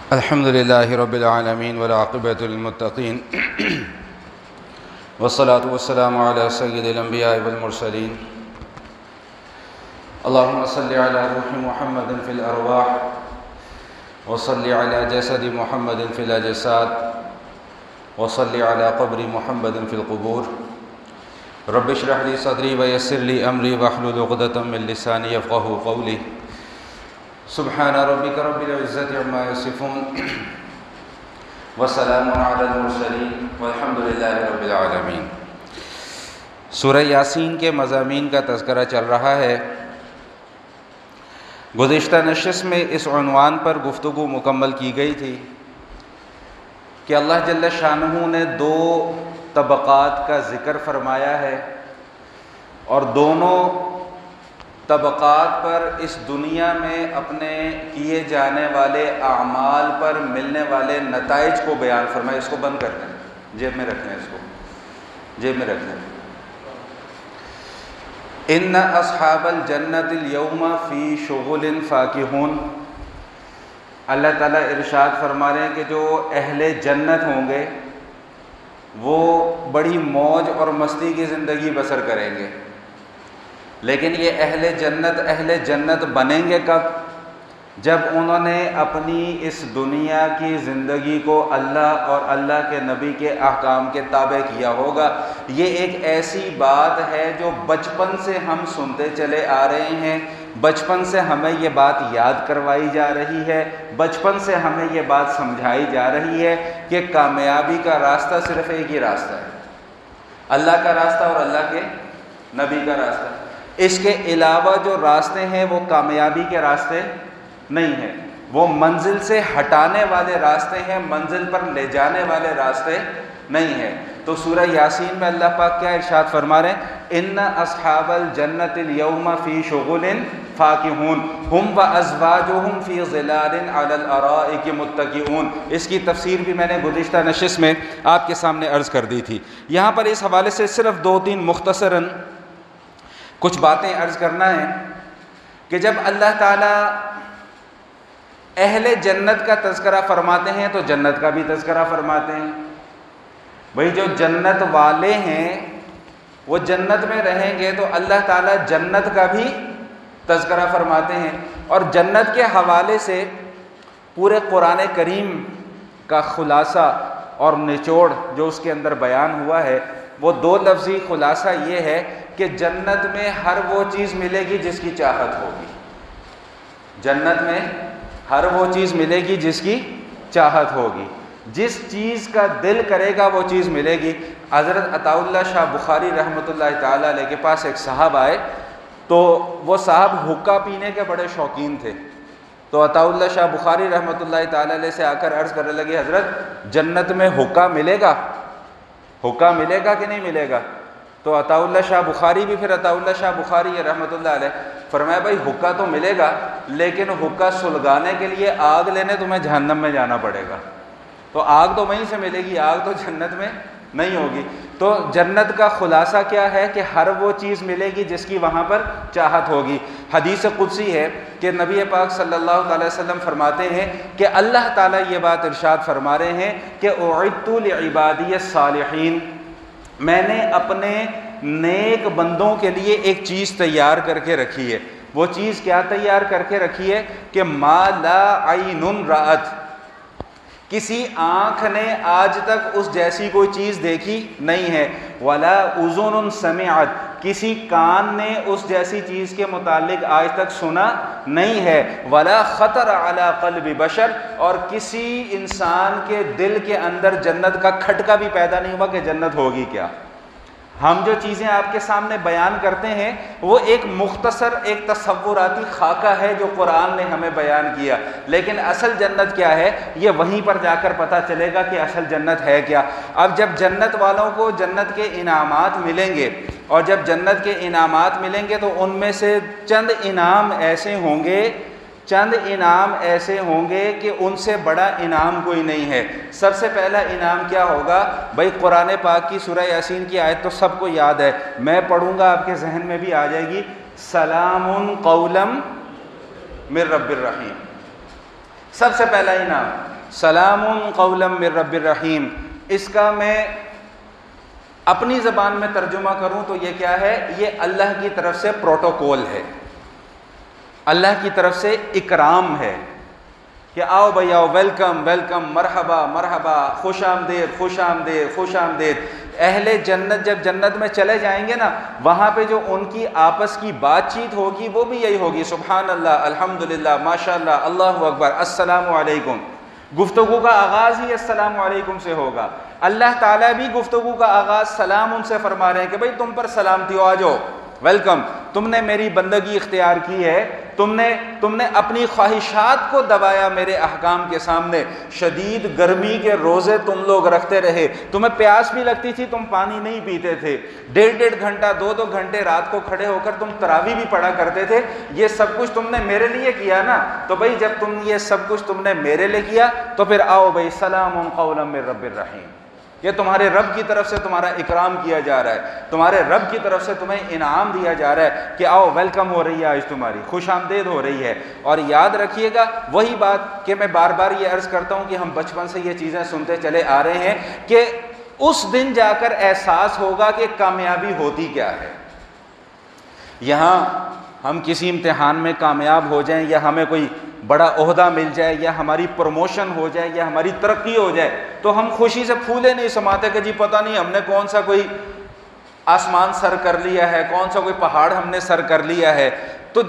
الحمد لله رب العالمين والعاقبة للمتقين والصلاة والسلام على سيد الأنبياء والمرسلين اللهم صل على روح محمد في الأرواح وصل على جسد محمد في الأجساد وصل على قبر محمد في القبور رب اشرح لي صدري ويسر لي أمري واحلل عقدة من لساني يفقهوا قولي سبحان ربك رب العزة عما يصفون وسلام على المرسلين والحمد لله رب العالمین۔ سورہ یاسین کے مضامین کا تذکرہ چل رہا ہے۔ گزشتہ نشست میں اس عنوان پر گفتگو مکمل کی گئی تھی کہ اللہ جل شانہ نے دو طبقات کا ذکر فرمایا ہے اور دونوں طبقات پر اس دنیا میں اپنے کیے جانے والے اعمال پر ملنے والے نتائج کو بیان فرمایا۔ اس کو بند کر دیں، جیب میں رکھ لیں، اس کو جیب میں رکھ لیں۔ ان اصحاب الجنت اليوم فی شغل فاکہون، اللہ تعالیٰ ارشاد فرما رہے ہیں کہ جو اہل جنت ہوں گے وہ بڑی موج اور مستی کی زندگی بسر کریں گے۔ لیکن یہ اہل جنت بنیں گے کب؟ جب انہوں نے اپنی اس دنیا کی زندگی کو اللہ اور اللہ کے نبی کے احکام کے تابع کیا ہوگا۔ یہ ایک ایسی بات ہے جو بچپن سے ہم سنتے چلے آ رہے ہیں، بچپن سے ہمیں یہ بات یاد کروائی جا رہی ہے، بچپن سے ہمیں یہ بات سمجھائی جا رہی ہے کہ کامیابی کا راستہ صرف ایک ہی راستہ ہے، اللہ کا راستہ اور اللہ کے نبی کا راستہ۔ اس کے علاوہ جو راستے ہیں وہ کامیابی کے راستے نہیں ہیں، وہ منزل سے ہٹانے والے راستے ہیں، منزل پر لے جانے والے راستے نہیں ہیں۔ تو سورہ یاسین میں اللہ پاک کیا ارشاد فرما رہے ہیں؟ ان اصحاب الجنت اليوم فی شغل فاکہون ہم وازواجہم فی ظلال علی الارائک متکئون۔ اس کی تفسیر بھی میں نے گزشتہ نشست میں آپ کے سامنے عرض کر دی تھی۔ یہاں پر اس حوالے سے صرف دو تین مختصراً کچھ باتیں عرض کرنا ہے کہ جب اللہ تعالیٰ اہل جنت کا تذکرہ فرماتے ہیں تو جنت کا بھی تذکرہ فرماتے ہیں۔ بھئی جو جنت والے ہیں وہ جنت میں رہیں گے تو اللہ تعالیٰ جنت کا بھی تذکرہ فرماتے ہیں۔ اور جنت کے حوالے سے پورے قرآن کریم کا خلاصہ اور نچوڑ جو اس کے اندر بیان ہوا ہے وہ دو لفظی خلاصہ یہ ہے کہ جنت میں ہر وہ چیز ملے گی جس کی چاہت ہوگی، جنت میں ہر وہ چیز ملے گی جس کی چاہت ہوگی، جس چیز کا دل کرے گا وہ چیز ملے گی۔ حضرت عطا اللہ شاہ بخاری رحمۃ اللہ تعالیٰ علیہ کے پاس ایک صاحب آئے تو وہ صاحب حقہ پینے کے بڑے شوقین تھے، تو عطا اللہ شاہ بخاری رحمۃ اللہ تعالیٰ علیہ سے آ کر عرض کرنے لگے حضرت جنت میں حقہ ملے گا، حقہ ملے گا کہ نہیں ملے گا؟ تو عطا اللہ شاہ بخاری بھی پھر عطا اللہ شاہ بخاری رحمۃ اللہ علیہ فرمایا بھائی حقہ تو ملے گا لیکن حقہ سلگانے کے لیے آگ لینے تمہیں جہنم میں جانا پڑے گا، تو آگ تو وہیں سے ملے گی، آگ تو جنت میں نہیں ہوگی۔ تو جنت کا خلاصہ کیا ہے کہ ہر وہ چیز ملے گی جس کی وہاں پر چاہت ہوگی۔ حدیث قدسی ہے کہ نبی پاک صلی اللہ علیہ وسلم فرماتے ہیں کہ اللہ تعالیٰ یہ بات ارشاد فرما رہے ہیں کہ اعدت لعبادی الصالحین، میں نے اپنے نیک بندوں کے لیے ایک چیز تیار کر کے رکھی ہے۔ وہ چیز کیا تیار کر کے رکھی ہے کہ ما لا عین رأت، کسی آنکھ نے آج تک اس جیسی کوئی چیز دیکھی نہیں ہے، ولا اذن سمعت، کسی کان نے اس جیسی چیز کے متعلق آج تک سنا نہیں ہے، ولا خطر علی قلب بشر، اور کسی انسان کے دل کے اندر جنت کا کھٹکا بھی پیدا نہیں ہوا کہ جنت ہوگی کیا۔ ہم جو چیزیں آپ کے سامنے بیان کرتے ہیں وہ ایک مختصر ایک تصوراتی خاکہ ہے جو قرآن نے ہمیں بیان کیا، لیکن اصل جنت کیا ہے یہ وہیں پر جا کر پتہ چلے گا کہ اصل جنت ہے کیا۔ اب جب جنت والوں کو جنت کے انعامات ملیں گے اور جب جنت کے انعامات ملیں گے تو ان میں سے چند انعام ایسے ہوں گے کہ ان سے بڑا انعام کوئی نہیں ہے۔ سب سے پہلا انعام کیا ہوگا؟ بھائی قرآن پاک کی سورہ یاسین کی آیت تو سب کو یاد ہے، میں پڑھوں گا آپ کے ذہن میں بھی آ جائے گی، سلام قولا من رب الرحیم، سب سے پہلا انعام سلام قولا من رب الرحیم. اس کا میں اپنی زبان میں ترجمہ کروں تو یہ کیا ہے؟ یہ اللہ کی طرف سے پروٹوکول ہے، اللہ کی طرف سے اکرام ہے کہ آؤ بھائی آؤ، ویلکم ویلکم، مرحبا مرحبا، خوش آمدید خوش آمدید خوش آمدید. اہل جنت جب جنت میں چلے جائیں گے نا، وہاں پہ جو ان کی آپس کی بات چیت ہوگی وہ بھی یہی ہوگی، سبحان اللہ، الحمدللہ، ماشاء اللہ، اللہ اکبر، السلام علیکم. گفتگو کا آغاز ہی السلام علیکم سے ہوگا. اللہ تعالیٰ بھی گفتگو کا آغاز سلام ان سے فرما رہے ہیں کہ بھئی تم پر سلامتی ہو، آ جاؤ، ویلکم. تم نے میری بندگی اختیار کی ہے، تم نے اپنی خواہشات کو دبایا میرے احکام کے سامنے. شدید گرمی کے روزے تم لوگ رکھتے رہے، تمہیں پیاس بھی لگتی تھی، تم پانی نہیں پیتے تھے. 1.5 گھنٹہ 2 گھنٹے رات کو کھڑے ہو کر تم تراویح بھی پڑھا کرتے تھے. یہ سب کچھ تم نے میرے لیے کیا نا. تو بھئی جب تم یہ سب کچھ تم نے میرے لیے کیا تو پھر آؤ بھئی سلام قولا من رب الرحیم. یہ تمہارے رب کی طرف سے تمہارا اکرام کیا جا رہا ہے، تمہارے رب کی طرف سے تمہیں انعام دیا جا رہا ہے کہ آؤ، ویلکم ہو رہی ہے آج، تمہاری خوش آمدید ہو رہی ہے. اور یاد رکھیے گا وہی بات کہ میں بار بار یہ عرض کرتا ہوں کہ ہم بچپن سے یہ چیزیں سنتے چلے آ رہے ہیں کہ اس دن جا کر احساس ہوگا کہ کامیابی ہوتی کیا ہے. یہاں ہم کسی امتحان میں کامیاب ہو جائیں یا ہمیں کوئی بڑا عہدہ مل جائے یا ہماری پروموشن ہو جائے یا ہماری ترقی ہو جائے تو ہم خوشی سے پھولے نہیں سماتے کہ جی پتہ نہیں ہم نے کون سا کوئی آسمان سر کر لیا ہے، کون سا کوئی پہاڑ ہم نے سر کر لیا ہے. تو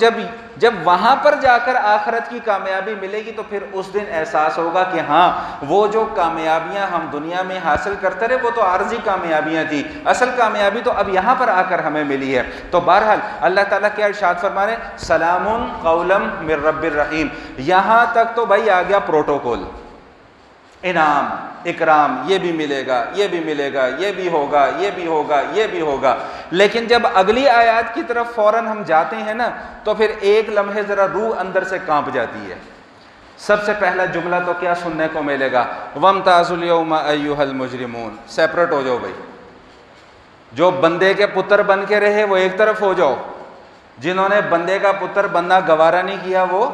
جب وہاں پر جا کر آخرت کی کامیابی ملے گی تو پھر اس دن احساس ہوگا کہ ہاں، وہ جو کامیابیاں ہم دنیا میں حاصل کرتے رہے وہ تو عارضی کامیابیاں تھیں، اصل کامیابی تو اب یہاں پر آ کر ہمیں ملی ہے. تو بہرحال اللہ تعالیٰ کیا ارشاد فرما رہے ہیں؟ سلام قولا من رب الرحیم. یہاں تک تو بھائی آ گیا پروٹوکول، انعام اکرام، یہ بھی ملے گا، یہ بھی ملے گا، یہ بھی ہوگا، یہ بھی ہوگا، یہ بھی ہوگا. لیکن جب اگلی آیات کی طرف فوراً ہم جاتے ہیں نا تو پھر ایک لمحے ذرا روح اندر سے کانپ جاتی ہے. سب سے پہلا جملہ تو کیا سننے کو ملے گا؟ وَامْتَازُوا الْيَوْمَ أَيُّهَا الْمُجْرِمُونَ. سیپریٹ ہو جاؤ بھائی، جو بندے کے پتر بن کے رہے وہ ایک طرف ہو جاؤ، جنہوں نے بندے کا پتر بننا گوارا نہیں کیا وہ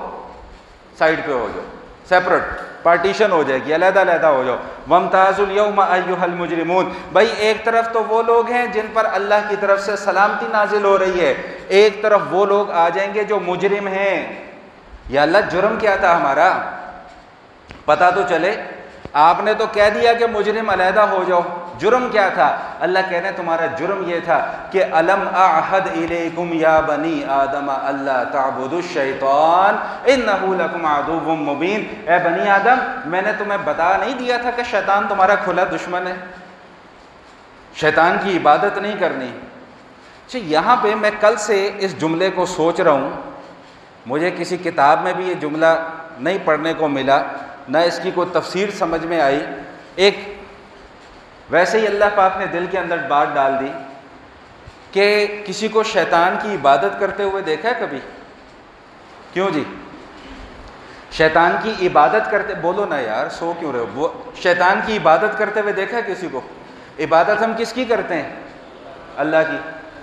سائڈ پہ ہو جاؤ. سیپریٹ، پارٹیشن ہو جائے گی، علیحدہ علیحدہ ہو جاؤ. وَامْتَازُوا الْيَوْمَ أَيُّهَا الْمُجْرِمُونَ. بھائی ایک طرف تو وہ لوگ ہیں جن پر اللہ کی طرف سے سلامتی نازل ہو رہی ہے، ایک طرف وہ لوگ آ جائیں گے جو مجرم ہیں. یا اللہ جرم کیا تھا ہمارا؟ پتہ تو چلے. آپ نے تو کہہ دیا کہ مجرم علیحدہ ہو جاؤ، جرم کیا تھا؟ اللہ کہہ رہے ہیں تمہارا جرم یہ تھا کہ الم اعہد الیکم یا بنی آدم اللہ تعبدوا الشیطان انہ لکم عدو مبین. اے بنی آدم، میں نے تمہیں بتا نہیں دیا تھا کہ شیطان تمہارا کھلا دشمن ہے، شیطان کی عبادت نہیں کرنی. اچھا، یہاں پہ میں کل سے اس جملے کو سوچ رہا ہوں، مجھے کسی کتاب میں بھی یہ جملہ نہیں پڑھنے کو ملا، نہ اس کی کوئی تفسیر سمجھ میں آئی. ایک ویسے ہی اللہ پاک نے دل کے اندر بات ڈال دی کہ کسی کو شیطان کی عبادت کرتے ہوئے دیکھا ہے کبھی؟ کیوں جی؟ شیطان کی عبادت کرتے، بولو نا یار، سو کیوں رہے ہو؟ شیطان کی عبادت کرتے ہوئے دیکھا ہے کسی کو؟ عبادت ہم کس کی کرتے ہیں؟ اللہ کی.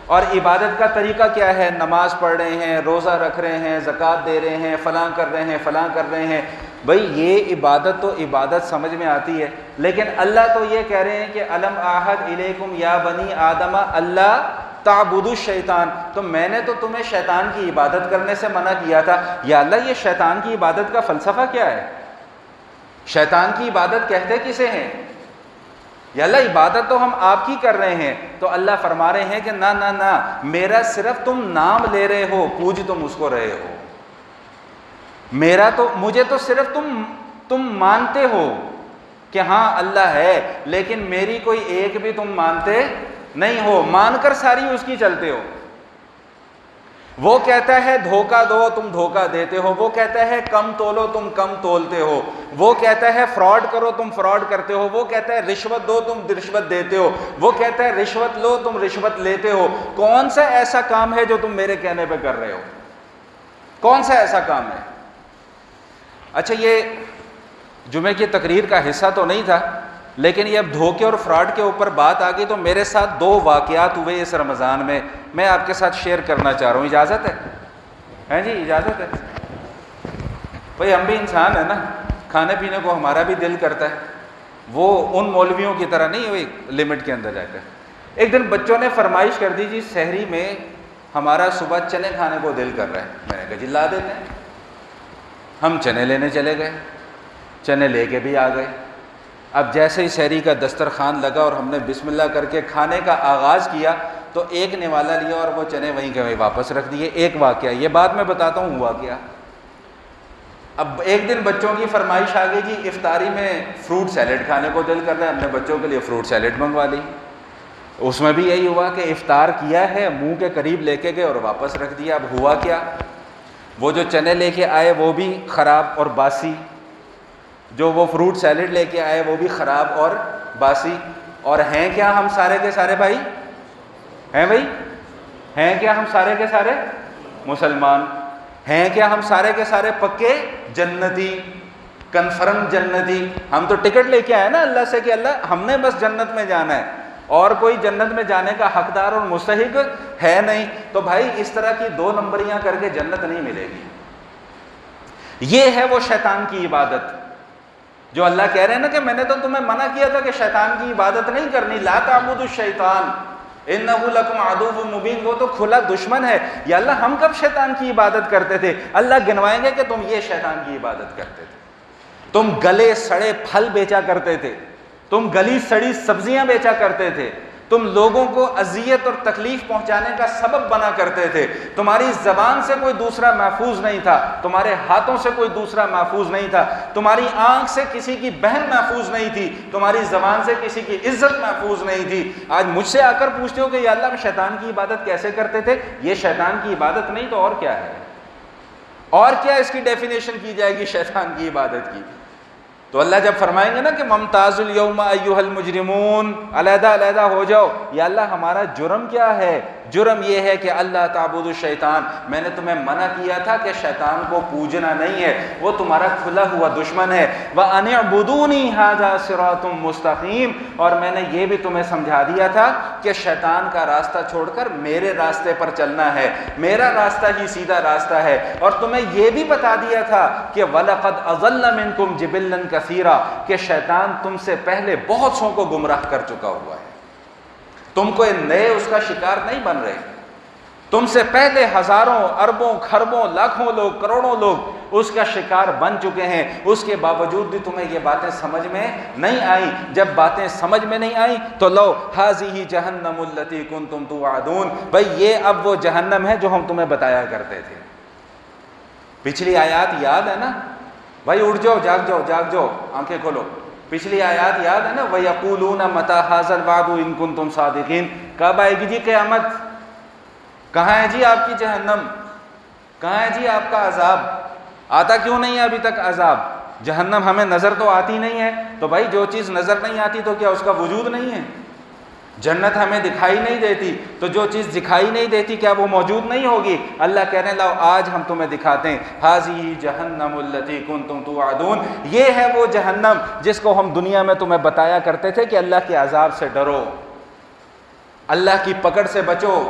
اور عبادت کا طریقہ کیا ہے؟ نماز پڑھ رہے ہیں، روزہ رکھ رہے ہیں، زکوٰۃ دے رہے ہیں، فلاں کر رہے ہیں، فلاں کر رہے ہیں. بھئی یہ عبادت تو عبادت سمجھ میں آتی ہے، لیکن اللہ تو یہ کہہ رہے ہیں کہ الم اعہد الیکم یا بنی آدم اللہ تعبدوا الشیطان. تو میں نے تو تمہیں شیطان کی عبادت کرنے سے منع کیا تھا. یا اللہ یہ شیطان کی عبادت کا فلسفہ کیا ہے؟ شیطان کی عبادت کہتے کسے ہیں؟ یا اللہ عبادت تو ہم آپ کی کر رہے ہیں. تو اللہ فرما رہے ہیں کہ نہ نہ نہ، میرا صرف تم نام لے رہے ہو، پوج تم اس کو رہے ہو. میرا تو، مجھے تو صرف تم مانتے ہو کہ ہاں اللہ ہے، لیکن میری کوئی ایک بھی تم مانتے نہیں ہو، مان کر ساری اس کی چلتے ہو. وہ کہتا ہے دھوکہ دو، تم دھوکہ دیتے ہو. وہ کہتا ہے کم تولو، تم کم تولتے ہو. وہ کہتا ہے فراڈ کرو، تم فراڈ کرتے ہو. وہ کہتا ہے رشوت دو، تم رشوت دیتے ہو. وہ کہتا ہے رشوت لو، تم رشوت لیتے ہو. کون سا ایسا کام ہے جو تم میرے کہنے پہ کر رہے ہو؟ کون سا ایسا کام ہے؟ اچھا، یہ جمعے کی تقریر کا حصہ تو نہیں تھا، لیکن یہ اب دھوکے اور فراڈ کے اوپر بات آ گئی تو میرے ساتھ 2 واقعات ہوئے اس رمضان میں آپ کے ساتھ شیئر کرنا چاہ رہا ہوں. اجازت ہے؟ ہیں جی، اجازت ہے؟ بھائی ہم بھی انسان ہیں نا، کھانے پینے کو ہمارا بھی دل کرتا ہے، وہ ان مولویوں کی طرح نہیں ہوئی لمٹ کے اندر جا کر۔ ایک دن بچوں نے فرمائش کر دی جی سحری میں ہمارا صبح چنے کھانے کو دل کر رہا ہے۔ میں نے کہا جی لا دیتے ہیں۔ ہم چنے لینے چلے گئے، چنے لے کے بھی آ گئے۔ اب جیسے ہی سحری کا دسترخوان لگا اور ہم نے بسم اللہ کر کے کھانے کا آغاز کیا تو ایک نوالا لیا اور وہ چنے وہیں کے وہیں واپس رکھ دیے۔ ایک واقعہ یہ بات میں بتاتا ہوں ہوا کیا۔ اب ایک دن بچوں کی فرمائش آ گئی جی افطاری میں فروٹ سیلیڈ کھانے کو دل کر رہا ہے، ہم نے بچوں کے لیے فروٹ سیلیڈ منگوا لی۔ اس میں بھی یہی ہوا کہ افطار کیا ہے، منہ کے قریب لے کے گئے اور واپس رکھ دیا۔ اب ہوا کیا، وہ جو چنے لے کے آئے وہ بھی خراب اور باسی، جو وہ فروٹ سیلیڈ لے کے آئے وہ بھی خراب اور باسی۔ اور ہیں کیا ہم سارے کے سارے بھائی، ہیں بھائی، ہیں کیا ہم سارے کے سارے مسلمان، ہیں کیا ہم سارے کے سارے پکے جنتی، کنفرم جنتی۔ ہم تو ٹکٹ لے کے آئے نا اللہ سے کہ اللہ ہم نے بس جنت میں جانا ہے، اور کوئی جنت میں جانے کا حقدار اور مستحق ہے نہیں۔ تو بھائی اس طرح کی دو نمبریاں کر کے جنت نہیں ملے گی۔ یہ ہے وہ شیطان کی عبادت جو اللہ کہہ رہے ہیں نا کہ میں نے تو تمہیں منع کیا تھا کہ شیطان کی عبادت نہیں کرنی، لا تعبدوا الشیطان انہ لکم عدو مبین، وہ تو کھلا دشمن ہے۔ یا اللہ ہم کب شیطان کی عبادت کرتے تھے؟ اللہ گنوائیں گے کہ تم یہ شیطان کی عبادت کرتے تھے، تم گلے سڑے پھل بیچا کرتے تھے، تم گلی سڑی سبزیاں بیچا کرتے تھے، تم لوگوں کو اذیت اور تکلیف پہنچانے کا سبب بنا کرتے تھے، تمہاری زبان سے کوئی دوسرا محفوظ نہیں تھا، تمہارے ہاتھوں سے کوئی دوسرا محفوظ نہیں تھا، تمہاری آنکھ سے کسی کی بہن محفوظ نہیں تھی، تمہاری زبان سے کسی کی عزت محفوظ نہیں تھی۔ آج مجھ سے آ کر پوچھتے ہو کہ یا اللہ شیطان کی عبادت کیسے کرتے تھے؟ یہ شیطان کی عبادت نہیں تو اور کیا ہے؟ اور کیا اس کی ڈیفینیشن کی جائے گی شیطان کی عبادت کی؟ تو اللہ جب فرمائیں گے نا کہ ممتاز الیوم ایھا المجرمون، علیحدہ علیحدہ ہو جاؤ، یا اللہ ہمارا جرم کیا ہے؟ جرم یہ ہے کہ اللہ تعبد الشیطان، میں نے تمہیں منع کیا تھا کہ شیطان کو پوجنا نہیں ہے، وہ تمہارا کھلا ہوا دشمن ہے۔ وَأَنِ اعْبُدُونِي هَذَا صِرَاطٌ مُسْتَقِيمٌ، اور میں نے یہ بھی تمہیں سمجھا دیا تھا کہ شیطان کا راستہ چھوڑ کر میرے راستے پر چلنا ہے، میرا راستہ ہی سیدھا راستہ ہے۔ اور تمہیں یہ بھی بتا دیا تھا کہ وَلَقَدْ أَضَلَّ مِنْكُمْ جِبِلًّا كَثِيرًا، کہ شیطان تم سے پہلے بہت سو کو گمراہ کر چکا ہوا ہے، تم کوئی نئے اس کا شکار نہیں بن رہے، تم سے پہلے ہزاروں اربوں کھربوں لاکھوں لوگ کروڑوں لوگ اس کا شکار بن چکے ہیں۔ اس کے باوجود بھی تمہیں یہ باتیں سمجھ میں نہیں آئیں۔ جب باتیں سمجھ میں نہیں آئیں تو لو ھذہ جہنم التی کنتم توعدون، بھائی یہ اب وہ جہنم ہے جو ہم تمہیں بتایا کرتے تھے۔ پچھلی آیات یاد ہے نا بھائی؟ اٹھ جاؤ، جاگ جاؤ، جاگ جاؤ، آنکھیں کھولو۔ پچھلی آیات یاد ہے نا؟ وَيَقُولُونَ مَتَىٰ هَٰذَا الْوَعْدُ إِن كُنتُمْ صَادِقِينَ، کب آئے گی جی قیامت؟ کہاں ہے جی آپ کی جہنم؟ کہاں ہے جی آپ کا عذاب؟ آتا کیوں نہیں ہے ابھی تک عذاب؟ جہنم ہمیں نظر تو آتی نہیں ہے، تو بھائی جو چیز نظر نہیں آتی تو کیا اس کا وجود نہیں ہے؟ جنت ہمیں دکھائی نہیں دیتی تو جو چیز دکھائی نہیں دیتی کیا وہ موجود نہیں ہوگی؟ اللہ کہہ رہے ہیں لاؤ آج ہم تمہیں دکھاتے ہیں، ھذہ جہنم التی کنتم توعدون، یہ ہے وہ جہنم جس کو ہم دنیا میں تمہیں بتایا کرتے تھے کہ اللہ کے عذاب سے ڈرو، اللہ کی پکڑ سے بچو۔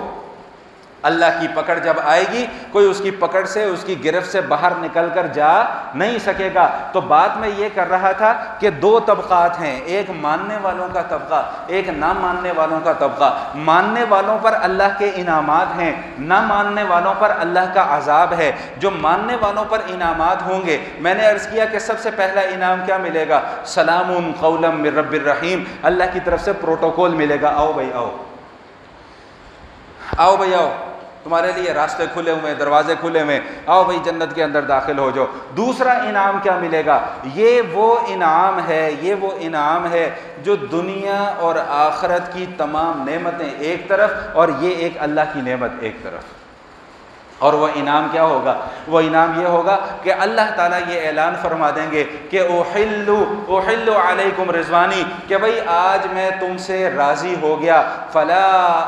اللہ کی پکڑ جب آئے گی کوئی اس کی پکڑ سے، اس کی گرفت سے باہر نکل کر جا نہیں سکے گا۔ تو بات میں یہ کر رہا تھا کہ دو طبقات ہیں، ایک ماننے والوں کا طبقہ، ایک نہ ماننے والوں کا طبقہ۔ ماننے والوں پر اللہ کے انعامات ہیں، نہ ماننے والوں پر اللہ کا عذاب ہے۔ جو ماننے والوں پر انعامات ہوں گے، میں نے عرض کیا کہ سب سے پہلا انعام کیا ملے گا؟ سلام قولا من رب الرحیم، اللہ کی طرف سے پروٹوکول ملے گا، آؤ بھائی آؤ، آؤ بھائی آؤ، تمہارے لیے راستے کھلے ہوئے، دروازے کھلے ہوئے، آؤ بھائی جنت کے اندر داخل ہو جاؤ۔ دوسرا انعام کیا ملے گا؟ یہ وہ انعام ہے، یہ وہ انعام ہے جو دنیا اور آخرت کی تمام نعمتیں ایک طرف اور یہ ایک اللہ کی نعمت ایک طرف۔ اور وہ انعام کیا ہوگا؟ وہ انعام یہ ہوگا کہ اللہ تعالیٰ یہ اعلان فرما دیں گے کہ احل علیکم رضوانی، کہ بھئی آج میں تم سے راضی ہو گیا، فلا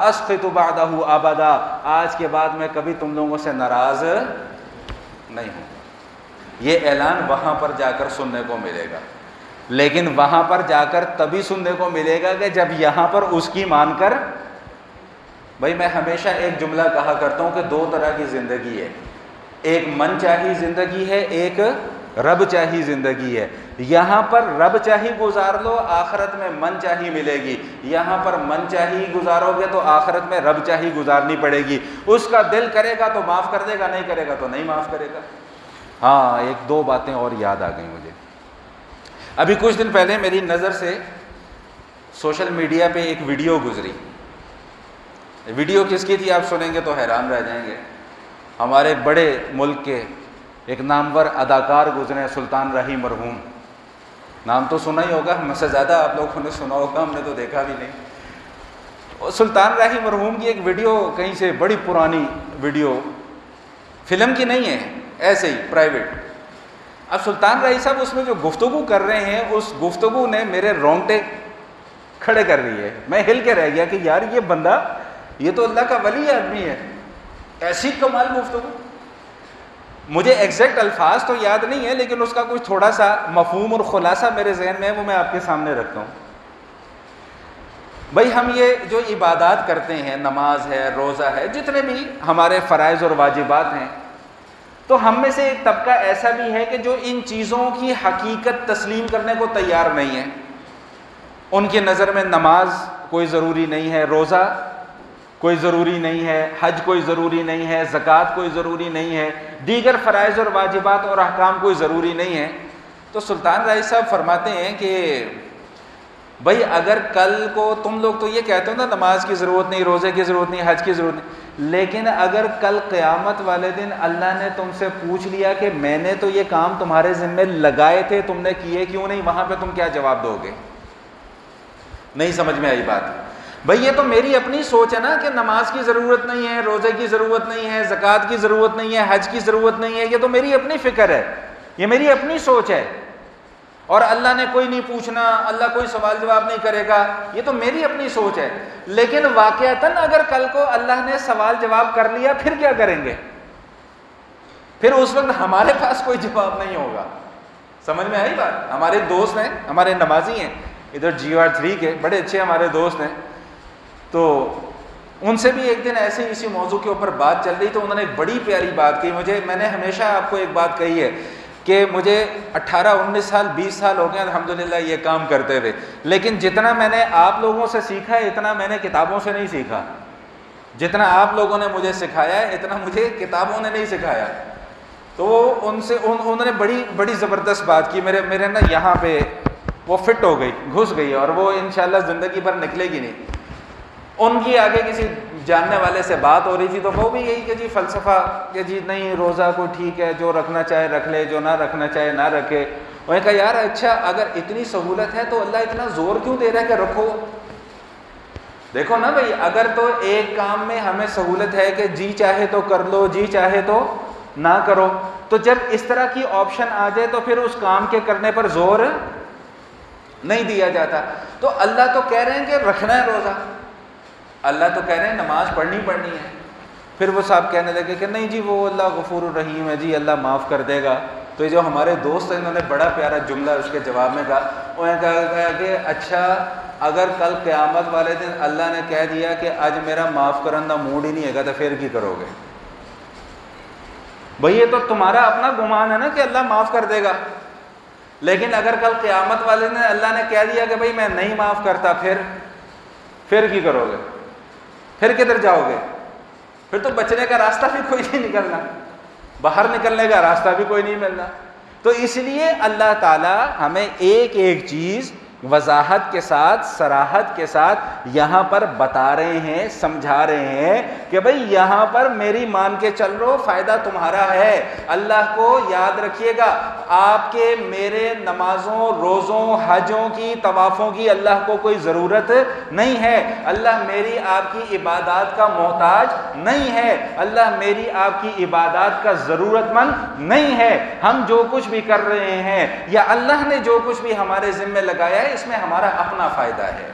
اسخط بعدہ ابدا، آج کے بعد میں کبھی تم لوگوں سے ناراض نہیں ہوں۔ یہ اعلان وہاں پر جا کر سننے کو ملے گا، لیکن وہاں پر جا کر تبھی سننے کو ملے گا کہ جب یہاں پر اس کی مان کر، بھائی میں ہمیشہ ایک جملہ کہا کرتا ہوں کہ دو طرح کی زندگی ہے، ایک من چاہی زندگی ہے، ایک رب چاہی زندگی ہے. یہاں پر رب چاہی گزار لو، آخرت میں من چاہی ملے گی. یہاں پر من چاہی گزارو گے تو آخرت میں رب چاہی گزارنی پڑے گی. اس کا دل کرے گا تو معاف کر دے گا، نہیں کرے گا تو نہیں معاف کرے گا. ہاں ایک دو باتیں اور یاد آ گئیں مجھے. ابھی کچھ دن پہلے میری نظر سے سوشل میڈیا پہ ایک ویڈیو گزری. ویڈیو کس کی تھی آپ سنیں گے تو حیران رہ جائیں گے. ہمارے بڑے ملک کے ایک نامور اداکار گزرے، سلطان راہی مرحوم. نام تو سنا ہی ہوگا، ہم سے زیادہ آپ لوگوں نے سنا ہوگا، ہم نے تو دیکھا بھی نہیں. سلطان راہی مرحوم کی ایک ویڈیو کہیں سے، بڑی پرانی ویڈیو، فلم کی نہیں ہے، ایسے ہی پرائیویٹ. اب سلطان راہی صاحب اس میں جو گفتگو کر رہے ہیں، اس گفتگو نے میرے رونگٹے کھڑے کر دیے. میں ہل کے رہ گیا کہ یار یہ بندہ، یہ تو اللہ کا ولی آدمی ہے، ایسی کمال گفتگو. مجھے ایگزیکٹ الفاظ تو یاد نہیں ہے، لیکن اس کا کچھ تھوڑا سا مفہوم اور خلاصہ میرے ذہن میں ہے، وہ میں آپ کے سامنے رکھتا ہوں. بھائی ہم یہ جو عبادات کرتے ہیں، نماز ہے، روزہ ہے، جتنے بھی ہمارے فرائض اور واجبات ہیں، تو ہم میں سے ایک طبقہ ایسا بھی ہے کہ جو ان چیزوں کی حقیقت تسلیم کرنے کو تیار نہیں ہے. ان کی نظر میں نماز کوئی ضروری نہیں ہے، روزہ کوئی ضروری نہیں ہے، حج کوئی ضروری نہیں ہے، زکوٰۃ کوئی ضروری نہیں ہے، دیگر فرائض اور واجبات اور احکام کوئی ضروری نہیں ہے. تو سلطان راہی صاحب فرماتے ہیں کہ بھائی اگر کل کو تم لوگ تو یہ کہتے ہو نا نماز کی ضرورت نہیں، روزے کی ضرورت نہیں، حج کی ضرورت نہیں، لیکن اگر کل قیامت والے دن اللہ نے تم سے پوچھ لیا کہ میں نے تو یہ کام تمہارے ذمے لگائے تھے، تم نے کیے کیوں نہیں، وہاں پہ تم کیا جواب دو گے؟ نہیں سمجھ میں آئی بات؟ بھئی یہ تو میری اپنی سوچ ہے نا کہ نماز کی ضرورت نہیں ہے، روزے کی ضرورت نہیں ہے، زکوٰۃ کی ضرورت نہیں ہے، حج کی ضرورت نہیں ہے. یہ تو میری اپنی فکر ہے، یہ میری اپنی سوچ ہے، اور اللہ نے کوئی نہیں پوچھنا، اللہ کوئی سوال جواب نہیں کرے گا، یہ تو میری اپنی سوچ ہے. لیکن واقعتاً اگر کل کو اللہ نے سوال جواب کر لیا، پھر کیا کریں گے؟ پھر اس وقت ہمارے پاس کوئی جواب نہیں ہوگا. سمجھ میں آئی بات؟ ہمارے دوست ہیں، ہمارے نمازی ہیں ادھر GR3 کے، بڑے اچھے ہمارے دوست ہیں. تو ان سے بھی ایک دن ایسے اسی موضوع کے اوپر بات چل رہی، تو انہوں نے ایک بڑی پیاری بات کہی. میں نے ہمیشہ آپ کو ایک بات کہی ہے کہ مجھے 18 19 سال 20 سال ہو گئے الحمدللہ یہ کام کرتے ہوئے، لیکن جتنا میں نے آپ لوگوں سے سیکھا ہے اتنا میں نے کتابوں سے نہیں سیکھا. جتنا آپ لوگوں نے مجھے سکھایا ہے اتنا مجھے کتابوں نے نہیں سکھایا. تو انہوں نے بڑی زبردست بات کی، میرے نا یہاں پہ وہ فٹ ہو گئی، گھس گئی، اور وہ انشاءاللہ زندگی بھر نکلے گی نہیں. ان کی آگے کسی جاننے والے سے بات ہو رہی تھی، تو وہ بھی یہی کہ جی فلسفہ، کہ جی نہیں روزہ کو ٹھیک ہے، جو رکھنا چاہے رکھ لے، جو نہ رکھنا چاہے نہ رکھے. انہوں نے کہا یار اچھا اگر اتنی سہولت ہے تو اللہ اتنا زور کیوں دے رہا ہے کہ رکھو؟ دیکھو نا بھائی، اگر تو ایک کام میں ہمیں سہولت ہے کہ جی چاہے تو کر لو، جی چاہے تو نہ کرو، تو جب اس طرح کی آپشن آ جائے تو پھر اس کام کے کرنے پر زور نہیں دیا جاتا. تو اللہ تو کہہ رہے ہیں کہ رکھنا ہے روزہ، اللہ تو کہہ رہے ہیں نماز پڑھنی ہے. پھر وہ صاحب کہنے لگے کہ نہیں جی وہ اللہ غفور الرحیم ہے جی، اللہ معاف کر دے گا. تو جو ہمارے دوست ہیں انہوں نے بڑا پیارا جملہ اس کے جواب میں کہا. انہوں نے کہا کہ اچھا اگر کل قیامت والے دن اللہ نے کہہ دیا کہ آج میرا معاف کرنے کا موڈ ہی نہیں ہے گا تو پھر کی کرو گے؟ بھئی یہ تو تمہارا اپنا گمان ہے نا کہ اللہ معاف کر دے گا، لیکن اگر کل قیامت والے دن اللہ نے کہہ دیا کہ بھئی میں نہیں معاف کرتا، پھر کی کرو گے؟ پھر کدھر جاؤ گے؟ پھر تو بچنے کا راستہ بھی کوئی نہیں نکلنا، باہر نکلنے کا راستہ بھی کوئی نہیں ملنا. تو اس لیے اللہ تعالیٰ ہمیں ایک ایک چیز وضاحت کے ساتھ، صراحت کے ساتھ یہاں پر بتا رہے ہیں، سمجھا رہے ہیں کہ بھئی یہاں پر میری مان کے چل رہو، فائدہ تمہارا ہے. اللہ کو یاد رکھیے گا، آپ کے میرے نمازوں، روزوں، حجوں کی، طوافوں کی اللہ کو کوئی ضرورت نہیں ہے. اللہ میری آپ کی عبادات کا محتاج نہیں ہے، اللہ میری آپ کی عبادات کا ضرورت مند نہیں ہے. ہم جو کچھ بھی کر رہے ہیں یا اللہ نے جو کچھ بھی ہمارے ذمہ لگایا ہے، اس میں ہمارا اپنا فائدہ ہے.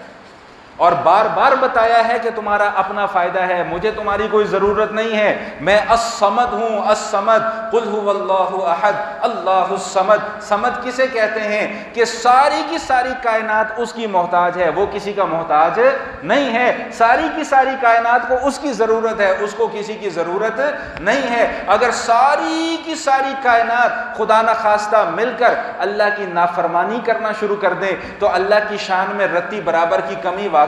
اور بار بار بتایا ہے کہ تمہارا اپنا فائدہ ہے، مجھے تمہاری کوئی ضرورت نہیں ہے، میں الصمد ہوں، الصمد، قل هو اللہ احد اللہ الصمد۔ صمد کسے کہتے ہیں کہ ساری کی ساری کائنات اس کی محتاج ہے، وہ کسی کا محتاج نہیں ہے، ساری کی ساری کائنات کو اس کی ضرورت ہے، اس کو کسی کی ضرورت نہیں ہے۔ اگر ساری کی ساری کائنات خدا نخواستہ مل کر اللہ کی نافرمانی کرنا شروع کر دیں تو اللہ کی شان میں رتی برابر کی کمی واقع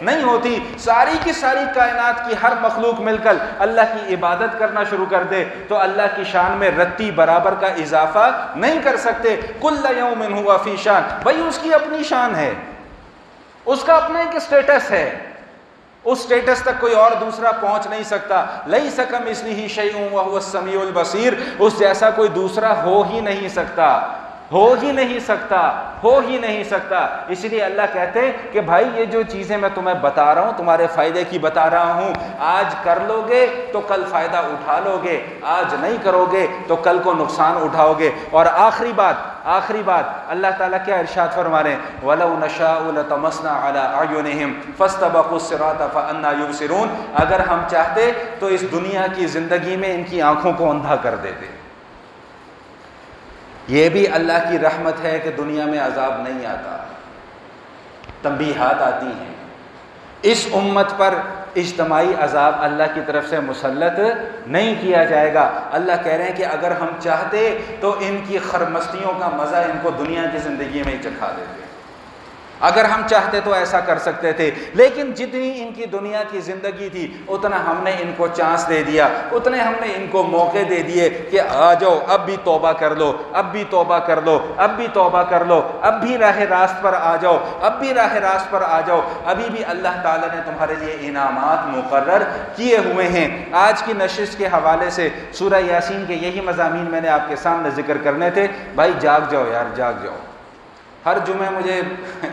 نہیں ہوتی۔ ساری کی ساری کائنات کی ہر مخلوق مل کر اللہ کی عبادت کرنا شروع کر دے تو اللہ کی شان میں رتی برابر کا اضافہ نہیں کر سکتے۔ کل یوم ہوا فی شان، بھائی اس کی اپنی شان ہے، اس کا اپنا ایک اسٹیٹس ہے، اس سٹیٹس تک کوئی اور دوسرا پہنچ نہیں سکتا۔ لیس کمثلہ شیء وہو السمیع البصیر، اس جیسا کوئی دوسرا ہو ہی نہیں سکتا، ہو ہی نہیں سکتا، ہو ہی نہیں سکتا۔ اس لیے اللہ کہتے ہیں کہ بھائی یہ جو چیزیں میں تمہیں بتا رہا ہوں تمہارے فائدے کی بتا رہا ہوں، آج کر لو گے تو کل فائدہ اٹھا لو گے، آج نہیں کرو گے تو کل کو نقصان اٹھاؤ گے۔ اور آخری بات اللہ تعالیٰ کیا ارشاد فرما رہے ہیں، وَلَوْ نَشَاءُ لَطَمَسْنَا عَلَىٰ أَعْيُنِهِمْ فَاسْتَبَقُوا الصِّرَاطَ فَأَنَّىٰ يُبْصِرُونَ، اگر ہم چاہتے تو اس دنیا کی زندگی میں ان کی آنکھوں کو اندھا کر دیتے۔ یہ بھی اللہ کی رحمت ہے کہ دنیا میں عذاب نہیں آتا، تنبیہات آتی ہیں۔ اس امت پر اجتماعی عذاب اللہ کی طرف سے مسلط نہیں کیا جائے گا۔ اللہ کہہ رہے ہیں کہ اگر ہم چاہتے تو ان کی خرمستیوں کا مزہ ان کو دنیا کی زندگی میں ہی چکھا دیتے، اگر ہم چاہتے تو ایسا کر سکتے تھے، لیکن جتنی ان کی دنیا کی زندگی تھی اتنا ہم نے ان کو چانس دے دیا، اتنے ہم نے ان کو موقع دے دیے کہ آ جاؤ اب بھی توبہ کر لو، اب بھی توبہ کر لو، اب بھی توبہ کر لو، اب بھی راہ راست پر آ جاؤ، اب بھی راہ راست پر آ جاؤ، ابھی بھی اللہ تعالیٰ نے تمہارے لیے انعامات مقرر کیے ہوئے ہیں۔ آج کی نشست کے حوالے سے سورہ یاسین کے یہی مضامین میں نے آپ کے سامنے ذکر کرنے تھے۔ بھائی جاگ جاؤ یار، جاگ جاؤ۔ ہر جمعہ مجھے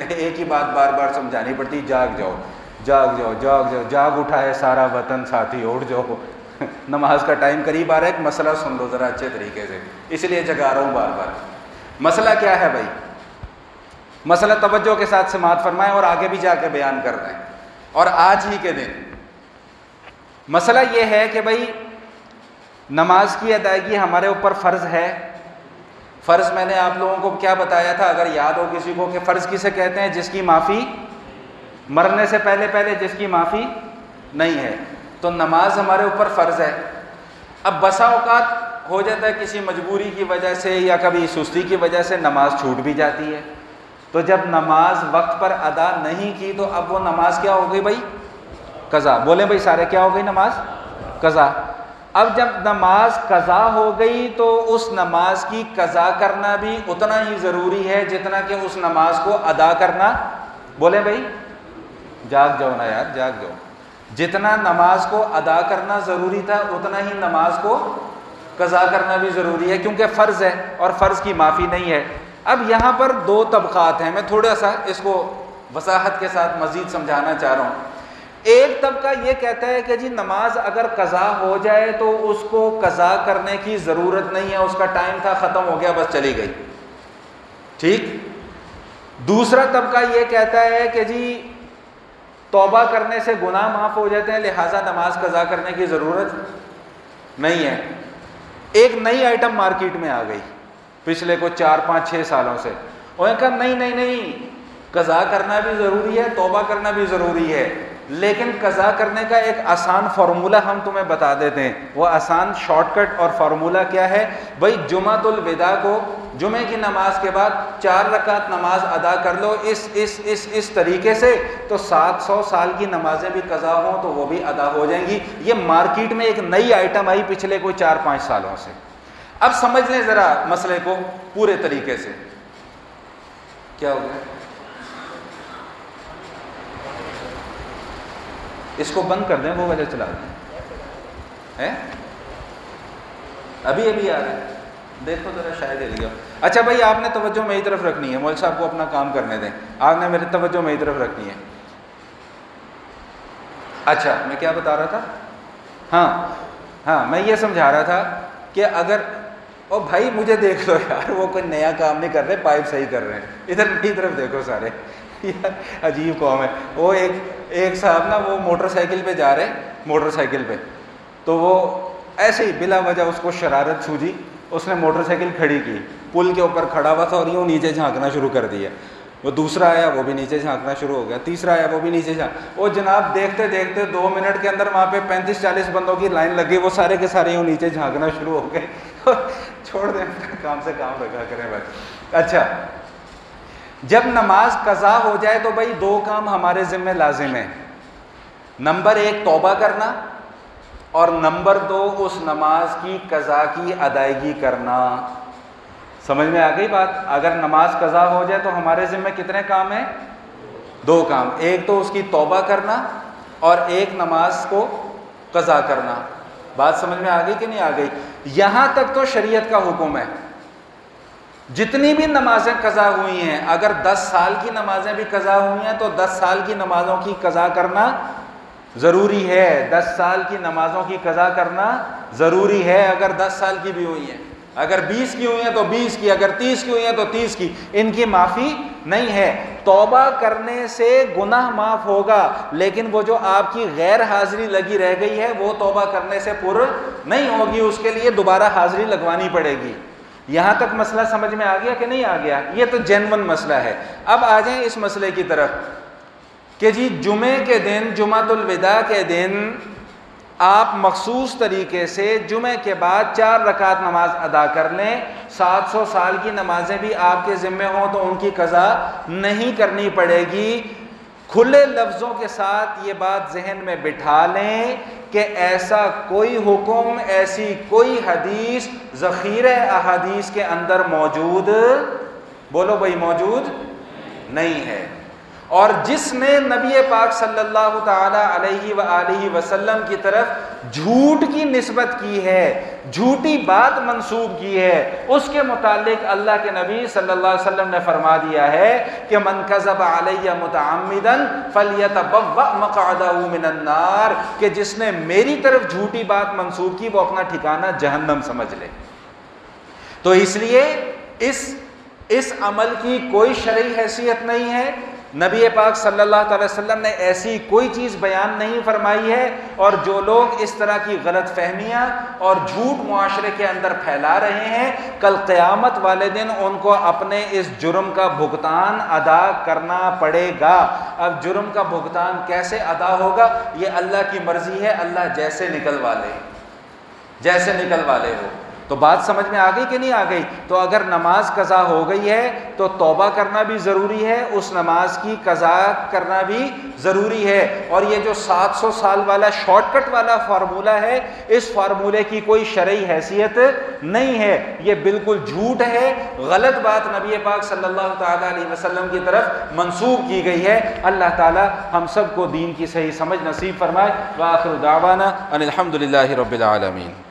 ایک ہی بات بار بار سمجھانی پڑتی، جاگ جاؤ جاگ جاؤ جاگ جاؤ، جاگ اٹھا ہے سارا وطن ساتھی، اٹھ جاؤ، نماز کا ٹائم قریب آ رہا ہے۔ ایک مسئلہ سن لو ذرا اچھے طریقے سے، اس لیے جگا رہا ہوں بار بار۔ مسئلہ کیا ہے بھائی؟ مسئلہ توجہ کے ساتھ سماعت فرمائیں اور آگے بھی جا کے بیان کر رہے ہیں، اور آج ہی کے دن مسئلہ یہ ہے کہ بھائی نماز کی ادائیگی ہمارے اوپر فرض ہے۔ فرض میں نے آپ لوگوں کو کیا بتایا تھا اگر یاد ہو کسی کو، کہ فرض کسے کہتے ہیں؟ جس کی معافی مرنے سے پہلے جس کی معافی نہیں ہے، تو نماز ہمارے اوپر فرض ہے۔ اب بسا اوقات ہو جاتا ہے کسی مجبوری کی وجہ سے یا کبھی سستی کی وجہ سے نماز چھوٹ بھی جاتی ہے، تو جب نماز وقت پر ادا نہیں کی تو اب وہ نماز کیا ہو گئی بھائی؟ قضا۔ بولیں بھائی سارے، کیا ہو گئی نماز؟ قضا۔ اب جب نماز قضا ہو گئی تو اس نماز کی قضا کرنا بھی اتنا ہی ضروری ہے جتنا کہ اس نماز کو ادا کرنا۔ بولیں بھائی، جاگ جاؤ نا یار، جاگ جاؤ۔ جتنا نماز کو ادا کرنا ضروری تھا اتنا ہی نماز کو قضا کرنا بھی ضروری ہے، کیونکہ فرض ہے اور فرض کی معافی نہیں ہے۔ اب یہاں پر دو طبقات ہیں، میں تھوڑا سا اس کو وضاحت کے ساتھ مزید سمجھانا چاہ رہا ہوں۔ ایک طبقہ یہ کہتا ہے کہ جی نماز اگر قضا ہو جائے تو اس کو قضا کرنے کی ضرورت نہیں ہے، اس کا ٹائم تھا، ختم ہو گیا، بس چلی گئی، ٹھیک۔ دوسرا طبقہ یہ کہتا ہے کہ جی توبہ کرنے سے گناہ معاف ہو جاتے ہیں، لہٰذا نماز قضا کرنے کی ضرورت نہیں ہے۔ ایک نئی آئٹم مارکیٹ میں آ گئی پچھلے کو 4-5-6 سالوں سے، انہوں نے کہا نہیں، قضا کرنا بھی ضروری ہے، توبہ کرنا بھی ضروری ہے، لیکن قضا کرنے کا ایک آسان فارمولہ ہم تمہیں بتا دیتے ہیں۔ وہ آسان شارٹ کٹ اور فارمولہ کیا ہے بھائی؟ جمعۃ الوداع کو، جمعے کی نماز کے بعد 4 رکعت نماز ادا کر لو اس طریقے سے، تو 700 سال کی نمازیں بھی قضا ہوں تو وہ بھی ادا ہو جائیں گی۔ یہ مارکیٹ میں ایک نئی آئٹم آئی پچھلے کوئی 4-5 سالوں سے۔ اب سمجھ لیں ذرا مسئلے کو پورے طریقے سے۔ کیا ہو گیا؟ اس کو بند کر دیں، وہ وجہ چلا دیں، ابھی آ رہے ہیں، دیکھو ذرا شاید ہل گیا۔ اچھا بھائی آپ نے توجہ میری طرف رکھنی ہے، مول صاحب کو اپنا کام کرنے دیں، آپ نے میری توجہ میری طرف رکھنی ہے۔ اچھا میں کیا بتا رہا تھا؟ ہاں میں یہ سمجھا رہا تھا کہ اگر او بھائی مجھے دیکھ لو یار، وہ کوئی نیا کام نہیں کر رہے، پائپ صحیح کر رہے ہیں، ادھر میری طرف دیکھو سارے، یار عجیب قوم ہے. وہ ایک صاحب نا وہ موٹر سائیکل پہ جا رہے, موٹر سائیکل پہ, تو وہ ایسے ہی بلا وجہ اس کو شرارت سوجی, اس نے موٹر سائیکل کھڑی کی, پل کے اوپر کھڑا ہوا تھا اور یوں نیچے جھانکنا شروع کر دیا. وہ دوسرا آیا وہ بھی نیچے جھانکنا شروع ہو گیا, تیسرا آیا وہ بھی نیچے وہ جناب دیکھتے دیکھتے 2 منٹ کے اندر وہاں پہ 35-40 بندوں کی لائن لگ گئی, وہ سارے کے سارے یوں نیچے جھانکنا شروع ہو گئے. چھوڑ دیں, کام سے کام رکھا کریں بھائی. اچھا, جب نماز قضا ہو جائے تو بھائی 2 کام ہمارے ذمہ لازم ہیں. نمبر 1 توبہ کرنا, اور نمبر 2 اس نماز کی قضا کی ادائیگی کرنا. سمجھ میں آ گئی بات؟ اگر نماز قضا ہو جائے تو ہمارے ذمہ کتنے کام ہیں؟ 2 کام. ایک تو اس کی توبہ کرنا اور ایک نماز کو قضا کرنا. بات سمجھ میں آ گئی کہ نہیں آ گئی؟ یہاں تک تو شریعت کا حکم ہے. جتنی بھی نمازیں قضا ہوئی ہیں, اگر 10 سال کی نمازیں بھی قضا ہوئی ہیں تو 10 سال کی نمازوں کی قضا کرنا ضروری ہے. 10 سال کی نمازوں کی قضا کرنا ضروری ہے, اگر 10 سال کی بھی ہوئی ہیں. اگر 20 کی ہوئی ہیں تو 20 کی, اگر 30 کی ہوئی ہیں تو 30 کی, ان کی معافی نہیں ہے. توبہ کرنے سے گناہ معاف ہوگا, لیکن وہ جو آپ کی غیر حاضری لگی رہ گئی ہے وہ توبہ کرنے سے پر نہیں ہوگی, اس کے لیے دوبارہ حاضری لگوانی پڑے گی. یہاں تک مسئلہ سمجھ میں آ گیا کہ نہیں آ گیا؟ یہ تو جینون مسئلہ ہے. اب آ جائیں اس مسئلے کی طرف کہ جی جمعے کے دن, جمعۃ الوداع کے دن آپ مخصوص طریقے سے جمعے کے بعد 4 رکعت نماز ادا کر لیں. 700 سال کی نمازیں بھی آپ کے ذمہ ہوں تو ان کی قضا نہیں کرنی پڑے گی. کھلے لفظوں کے ساتھ یہ بات ذہن میں بٹھا لیں کہ ایسا کوئی حکم, ایسی کوئی حدیث ذخیرہ احادیث کے اندر موجود, بولو بھائی, موجود نہیں ہے. اور جس نے نبی پاک صلی اللہ تعالی علیہ وآلہ وسلم کی طرف جھوٹ کی نسبت کی ہے, جھوٹی بات منسوب کی ہے, اس کے متعلق اللہ کے نبی صلی اللہ علیہ وسلم نے فرما دیا ہے کہ من کذب علی متعمدا فلیتبوأ مقعدہ من النار, کہ جس نے میری طرف جھوٹی بات منسوب کی وہ اپنا ٹھکانہ جہنم سمجھ لے. تو اس لیے اس عمل کی کوئی شرعی حیثیت نہیں ہے. نبی پاک صلی اللہ تعالی وسلم نے ایسی کوئی چیز بیان نہیں فرمائی ہے, اور جو لوگ اس طرح کی غلط فہمیاں اور جھوٹ معاشرے کے اندر پھیلا رہے ہیں, کل قیامت والے دن ان کو اپنے اس جرم کا بھگتان ادا کرنا پڑے گا. اب جرم کا بھگتان کیسے ادا ہوگا یہ اللہ کی مرضی ہے, اللہ جیسے نکلوا لے, جیسے نکلوا لے ہو. تو بات سمجھ میں آ گئی کہ نہیں آ گئی؟ تو اگر نماز قضا ہو گئی ہے تو توبہ کرنا بھی ضروری ہے, اس نماز کی قضا کرنا بھی ضروری ہے. اور یہ جو 700 سال والا شارٹ کٹ والا فارمولہ ہے, اس فارمولے کی کوئی شرعی حیثیت نہیں ہے, یہ بالکل جھوٹ ہے, غلط بات نبی پاک صلی اللہ تعالی علیہ وسلم کی طرف منسوب کی گئی ہے. اللہ تعالی ہم سب کو دین کی صحیح سمجھ نصیب فرمائے. وآخر دعوانا ان الحمد للہ رب العالمین.